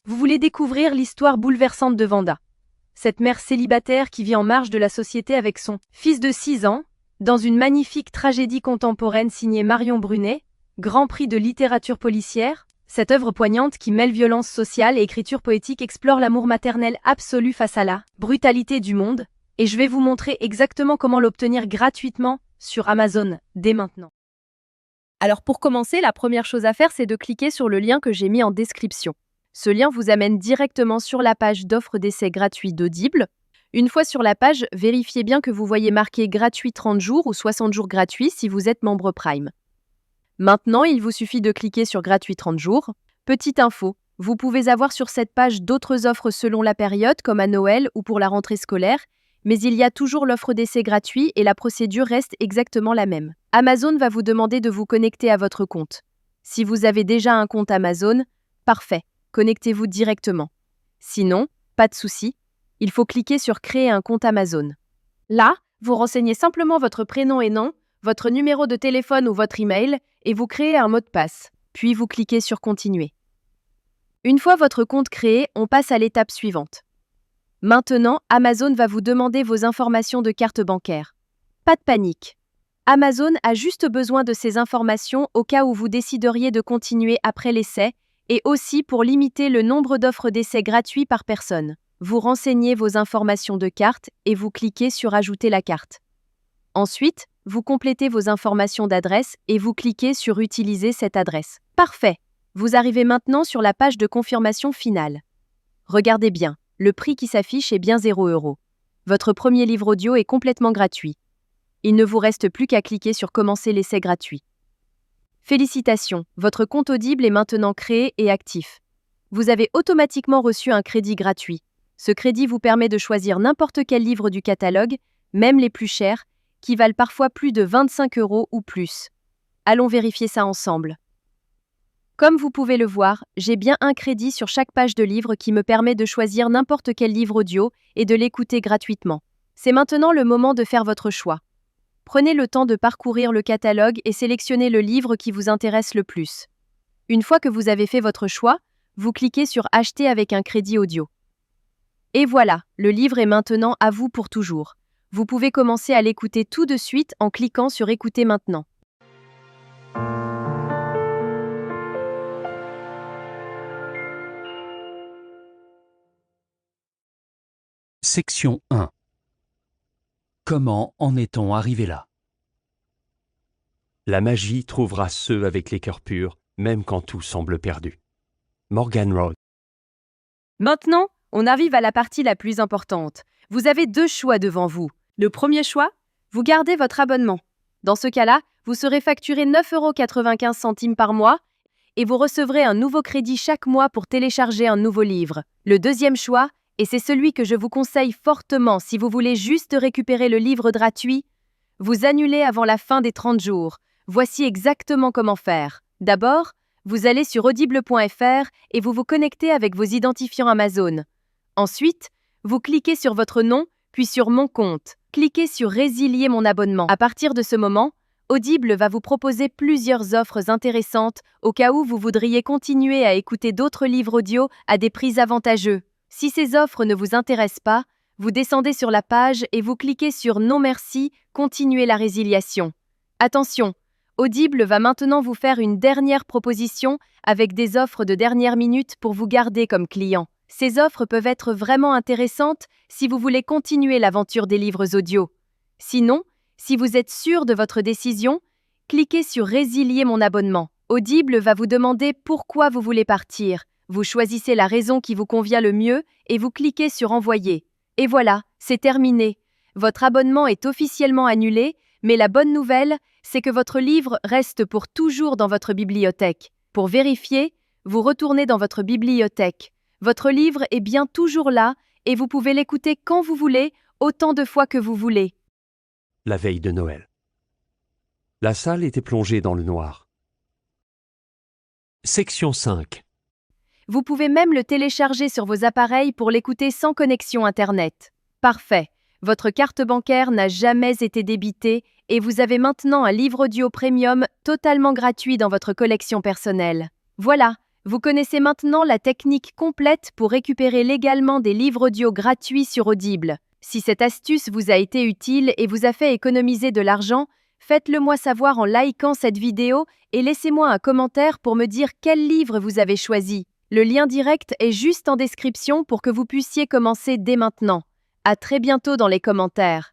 Vous voulez découvrir l'histoire bouleversante de Vanda, cette mère célibataire qui vit en marge de la société avec son fils de 6 ans, dans une magnifique tragédie contemporaine signée Marion Brunet, Grand Prix de littérature policière. Cette œuvre poignante qui mêle violence sociale et écriture poétique explore l'amour maternel absolu face à la brutalité du monde, et je vais vous montrer exactement comment l'obtenir gratuitement sur Amazon dès maintenant. Alors pour commencer, la première chose à faire, c'est de cliquer sur le lien que j'ai mis en description. Ce lien vous amène directement sur la page d'offre d'essai gratuit d'Audible. Une fois sur la page, vérifiez bien que vous voyez marqué gratuit 30 jours ou 60 jours gratuits si vous êtes membre Prime. Maintenant, il vous suffit de cliquer sur gratuit 30 jours. Petite info, vous pouvez avoir sur cette page d'autres offres selon la période, comme à Noël ou pour la rentrée scolaire, mais il y a toujours l'offre d'essai gratuit et la procédure reste exactement la même. Amazon va vous demander de vous connecter à votre compte. Si vous avez déjà un compte Amazon, parfait, connectez-vous directement. Sinon, pas de souci, il faut cliquer sur Créer un compte Amazon. Là, vous renseignez simplement votre prénom et nom, votre numéro de téléphone ou votre email, et vous créez un mot de passe. Puis vous cliquez sur Continuer. Une fois votre compte créé, on passe à l'étape suivante. Maintenant, Amazon va vous demander vos informations de carte bancaire. Pas de panique. Amazon a juste besoin de ces informations au cas où vous décideriez de continuer après l'essai et aussi pour limiter le nombre d'offres d'essai gratuits par personne. Vous renseignez vos informations de carte et vous cliquez sur Ajouter la carte. Ensuite, vous complétez vos informations d'adresse et vous cliquez sur Utiliser cette adresse. Parfait. Vous arrivez maintenant sur la page de confirmation finale. Regardez bien, le prix qui s'affiche est bien 0 €. Votre premier livre audio est complètement gratuit. Il ne vous reste plus qu'à cliquer sur Commencer l'essai gratuit. Félicitations, votre compte Audible est maintenant créé et actif. Vous avez automatiquement reçu un crédit gratuit. Ce crédit vous permet de choisir n'importe quel livre du catalogue, même les plus chers, qui valent parfois plus de 25 € ou plus. Allons vérifier ça ensemble. Comme vous pouvez le voir, j'ai bien un crédit sur chaque page de livre qui me permet de choisir n'importe quel livre audio et de l'écouter gratuitement. C'est maintenant le moment de faire votre choix. Prenez le temps de parcourir le catalogue et sélectionnez le livre qui vous intéresse le plus. Une fois que vous avez fait votre choix, vous cliquez sur Acheter avec un crédit audio. Et voilà, le livre est maintenant à vous pour toujours. Vous pouvez commencer à l'écouter tout de suite en cliquant sur Écouter maintenant. Section 1. Comment en est-on arrivé là? La magie trouvera ceux avec les cœurs purs, même quand tout semble perdu. Morgan Road. Maintenant, on arrive à la partie la plus importante. Vous avez 2 choix devant vous. Le premier choix, vous gardez votre abonnement. Dans ce cas-là, vous serez facturé 9,95 € par mois et vous recevrez un nouveau crédit chaque mois pour télécharger un nouveau livre. Le deuxième choix, et c'est celui que je vous conseille fortement si vous voulez juste récupérer le livre gratuit, vous annulez avant la fin des 30 jours. Voici exactement comment faire. D'abord, vous allez sur audible.fr et vous vous connectez avec vos identifiants Amazon. Ensuite, vous cliquez sur votre nom, puis sur Mon compte. Cliquez sur Résilier mon abonnement. À partir de ce moment, Audible va vous proposer plusieurs offres intéressantes au cas où vous voudriez continuer à écouter d'autres livres audio à des prix avantageux. Si ces offres ne vous intéressent pas, vous descendez sur la page et vous cliquez sur Non merci, continuer la résiliation. Attention, Audible va maintenant vous faire une dernière proposition avec des offres de dernière minute pour vous garder comme client. Ces offres peuvent être vraiment intéressantes si vous voulez continuer l'aventure des livres audio. Sinon, si vous êtes sûr de votre décision, cliquez sur Résilier mon abonnement. Audible va vous demander pourquoi vous voulez partir. Vous choisissez la raison qui vous convient le mieux et vous cliquez sur Envoyer. Et voilà, c'est terminé. Votre abonnement est officiellement annulé, mais la bonne nouvelle, c'est que votre livre reste pour toujours dans votre bibliothèque. Pour vérifier, vous retournez dans votre bibliothèque. Votre livre est bien toujours là et vous pouvez l'écouter quand vous voulez, autant de fois que vous voulez. La veille de Noël. La salle était plongée dans le noir. Section 5. Vous pouvez même le télécharger sur vos appareils pour l'écouter sans connexion Internet. Parfait. Votre carte bancaire n'a jamais été débitée et vous avez maintenant un livre audio premium totalement gratuit dans votre collection personnelle. Voilà, Vous connaissez maintenant la technique complète pour récupérer légalement des livres audio gratuits sur Audible. Si cette astuce vous a été utile et vous a fait économiser de l'argent, faites-le moi savoir en likant cette vidéo et laissez-moi un commentaire pour me dire quel livre vous avez choisi. Le lien direct est juste en description pour que vous puissiez commencer dès maintenant. À très bientôt dans les commentaires.